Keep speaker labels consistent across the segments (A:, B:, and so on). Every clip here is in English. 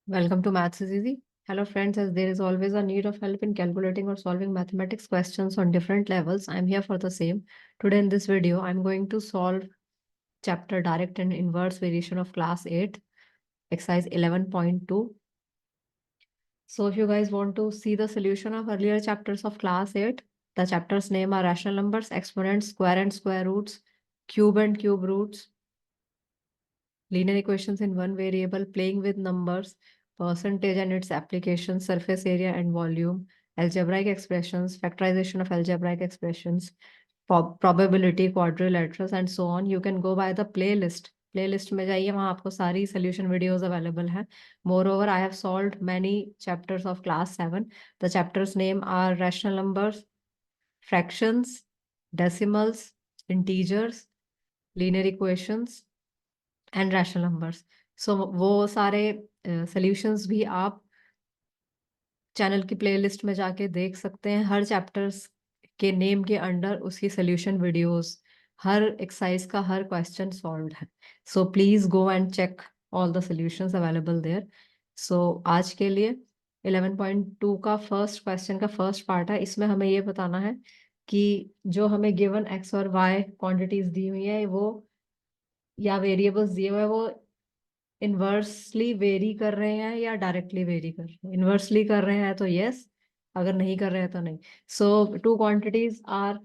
A: Welcome to Maths is Easy. Hello friends, as there is always a need of help in calculating or solving mathematics questions on different levels, I'm here for the same. Today in this video, I'm going to solve chapter direct and inverse variation of class 8, exercise 11.2. So if you guys want to see the solution of earlier chapters of class 8, the chapters name are rational numbers, exponents, square and square roots, cube and cube roots, linear equations in one variable, playing with numbers, percentage and its application, surface area and volume, algebraic expressions, factorization of algebraic expressions, probability, quadrilaterals, and so on. You can go by the playlist. Playlist में जाइए, वहाँ आपको सारी solution videos available है. Moreover, I have solved many chapters of class 7. The chapters name are rational numbers, fractions, decimals, integers, linear equations, and rational numbers. So वो सारे solutions भी आप चैनल की प्लेलिस्ट में जाके देख सकते हैं. हर चैप्टर्स के नेम के अंडर उसकी सॉल्यूशन वीडियोस, हर एक्सरसाइज का हर क्वेश्चन सॉल्व्ड है. So please go and check all the solutions available there. सो आज के लिए 11.2 का फर्स्ट क्वेश्चन का फर्स्ट पार्ट है. इसमें हमें ये बताना है कि जो हमें गिवन एक्स और वाई क्वांटिटीज दी हुई है वो या वेरिएबल्स दिए हुए हैं वो इनवर्सली वेरी कर रहे हैं या डायरेक्टली वेरी कर रहे हैं. इनवर्सली कर रहे हैं तो यस, अगर नहीं कर रहे हैं तो नहीं. So two quantities are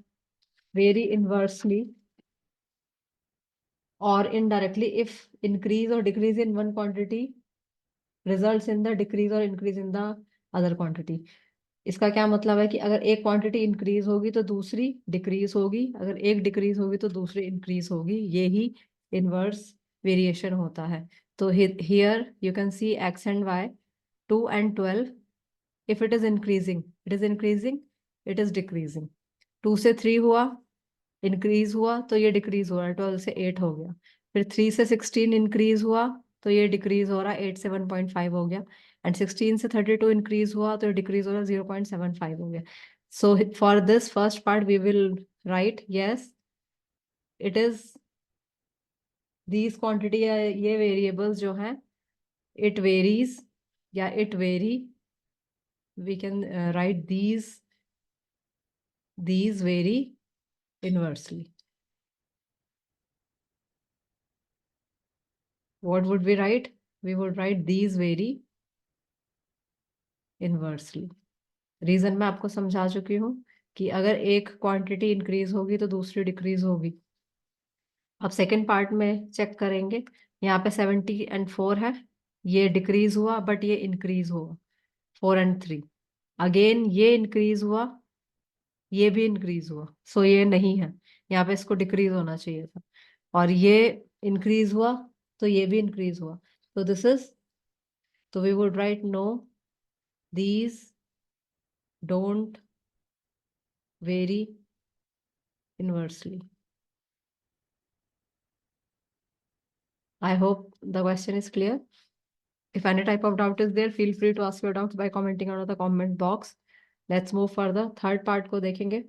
A: vary inversely or indirectly if increase or decrease in one quantity results in the decrease or increase in the other quantity. इसका क्या मतलब है कि अगर एक क्वांटिटी इंक्रीज होगी तो दूसरी डिक्रीज होगी, अगर एक डिक्रीज होगी तो दूसरी इंक्रीज होगी. ये ही इनवर्स वेरिएशन होता है. तो here you can see x and y 2 and 12. if it is increasing, it is increasing, it is decreasing. 2 से 3 हुआ, इंक्रीज हुआ तो ये डिक्रीज हो रहा है, 12 से 8 हो गया. फिर 3 से 16 इंक्रीज हुआ तो ये डिक्रीज हो रहा है, 8 से 1.5 हो गया. एंड 16 से 32 इंक्रीज हुआ तो डिक्रीज हो रहा है, 0.75 हो गया. So for this first part we will write yes it is these quantity, ये वेरिएबल्स जो हैं इट वेरीज या it vary. we can write these vary inversely. What would we write? We would write these vary inversely. Reason मैं आपको समझा चुकी हूँ कि अगर एक क्वांटिटी इंक्रीज होगी तो दूसरी डिक्रीज होगी. अब सेकेंड पार्ट में चेक करेंगे. यहाँ पे 70 and 4 है, ये डिक्रीज हुआ बट ये इंक्रीज हुआ. 4 and 3 अगेन ये इंक्रीज हुआ, ये भी इंक्रीज हुआ. सो ये नहीं है, यहाँ पे इसको डिक्रीज होना चाहिए था. और ये इंक्रीज हुआ तो ये भी इंक्रीज हुआ. तो दिस इज, तो we would write no, these don't vary inversely. I hope the question is clear. If any type of doubt is there, feel free to ask your doubts by commenting on the comment box. Let's move further. Third part को देखेंगे.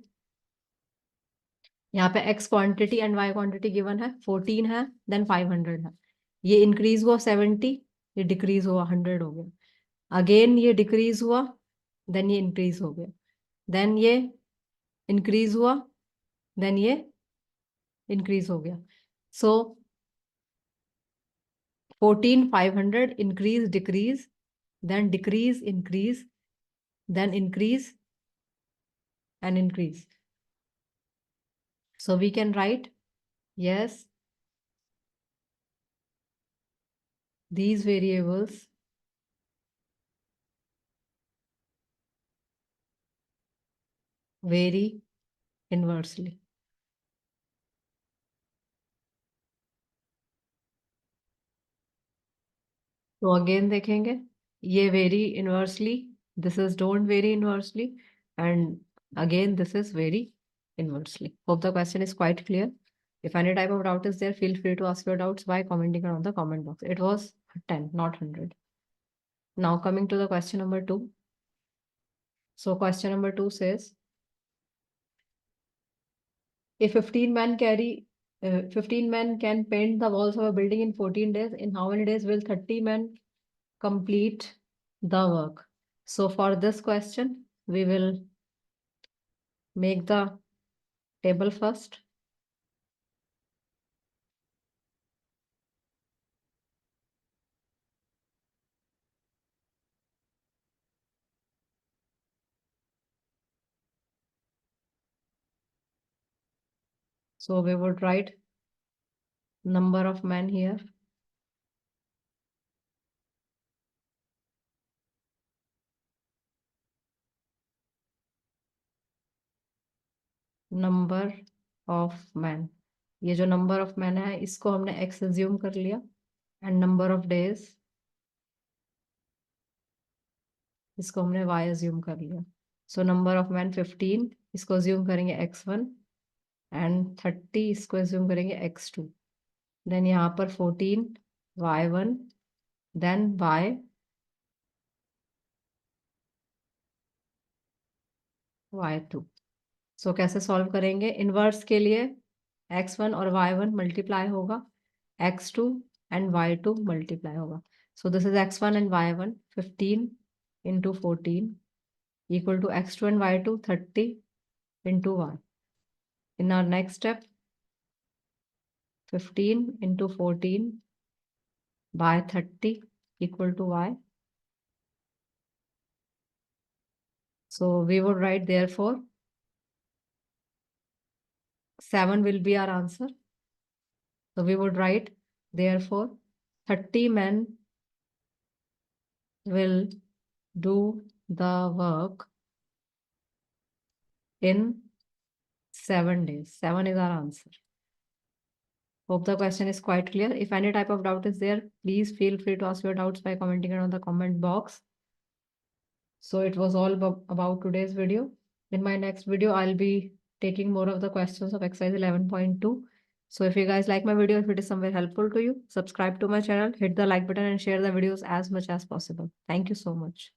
A: यहाँ पे x quantity and y quantity given है. 14 है, then 500 है. ये increase हुआ 70, ये डिक्रीज हुआ 100 हो गया. अगेन ये डिक्रीज हुआ, देन ये इंक्रीज हो गया, देन ये इंक्रीज हुआ, देन ये इंक्रीज हो गया. सो 14 500 increase decrease, then decrease increase, then increase and increase. So we can write yes, these variables vary inversely. तो अगेन देखेंगे, ये very inversely, this is don't very inversely, and again this is very inversely. Hope the question is quite clear. If any type of doubt is there, feel free to ask your doubts by commenting on the comment box. It was 10, not 100. Now coming to the question number 2. So question number 2 says, if 15 men can paint the walls of a building in 14 days, in how many days will 30 men complete the work. So for this question, we will make the table first. So we would write number of men here. Number of man, ये जो number of man है इसको हमने x assume कर लिया, and number of days इसको हमने y assume कर लिया. सो नंबर ऑफ मैन 15, इसको एज्यूम करेंगे x1, एंड 30 इसको एज्यूम करेंगे x2. देन यहाँ पर 14 y1, देन y2. सो कैसे सॉल्व करेंगे? इनवर्स के लिए x1 और y1 मल्टीप्लाई होगा, x2 एंड y2 मल्टीप्लाई होगा. So this is x1 and y1, 15 into 14 equal to x2 and y2, 30 into y. In our next step, 15 into 14 by 30 equal to y. So we would write, therefore 7 will be our answer. So we would write, therefore 30 men will do the work in 7 days. 7 is our answer. Hope the question is quite clear. If any type of doubt is there, please feel free to ask your doubts by commenting it on the comment box. So it was all about today's video. In my next video, I'll be taking more of the questions of exercise 11.2. So if you guys like my video, if it is somewhere helpful to you, subscribe to my channel, hit the like button and share the videos as much as possible. Thank you so much.